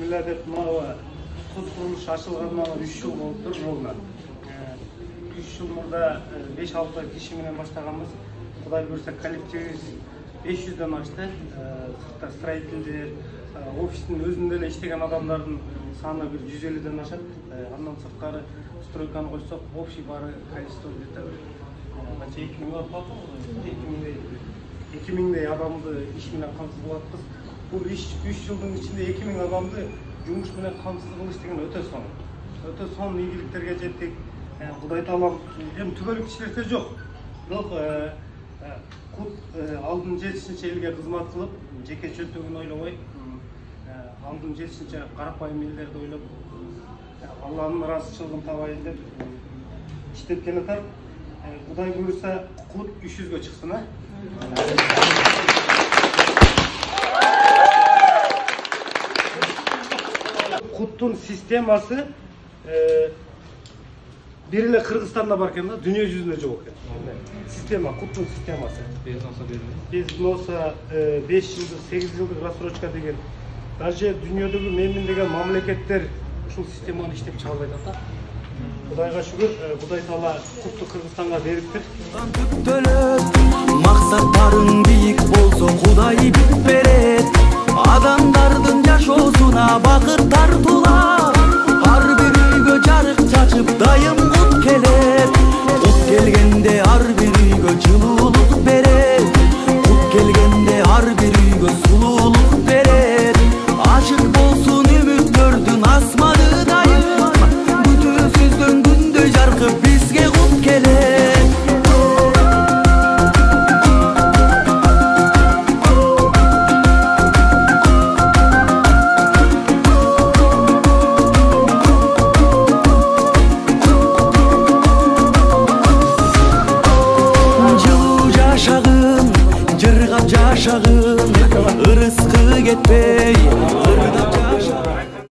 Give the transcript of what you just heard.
деп мына кут курулушу ачылганына 3 жыл болуптур жолуна. 3 жыл мурда 5-6 киши менен баштаганбыз. Кудай буйрса коллективибиз 500дөн ашты. Сыртта строительдер, офистин өзүндө эле иштеген адамдардын саны бир 150дөн ашат. Андан сырткары стройканы койсок, общий бары количество где-то 2000 адамды иш менен камсыз кылатпыз. Бул 3 жылдын ичинде 2000 адамды жумуш менен камсыз кылыш деген өтө сонун. Өтө сонун ийгиликтерге жеттик. Кудай таалам эми түбөлүк ишкертер жок. Бирок кут алдын жетишинче элге кызмат кылып, жеке чөнтөгүн ойлобой, алдын жетишинче карапайым элдерди ойлоп, Алланын ыраазычылыгын табайын деп иштеп келатат. Кудай буйрса кут 300гө чыксын, Куттун системасы бир эле Кыргызстанда бар экен да, дүйнө жүзүндө жок экен. Система, куттун системасы. Безноса 5 жылдык, 8 жылдык рассрочка деген. Даже дүйнөдөгү менмин деген мамлекеттер ушул системаны иштеп чыга албай атат. Кудайга шүгүр, Кудай таала кутту Кыргызстанга бериптир. Максаттарың бийик болсо Кудай бүт берет. Адамдардын жашоосуна бакыт тартуулар. Ар бир үйгө жарык чачып дайым кут келет. Кут келгенде ар бир үйгө жылуулук берет. Кут келгенде ар бир үйгө сулуулук берет. Ашык болсун үмүттөрдүн асманы дайым. Бүтүнсүздөн күндөй жаркып бизге кут келет. Жашагын, ырыскы кетпей, ырдап жаша.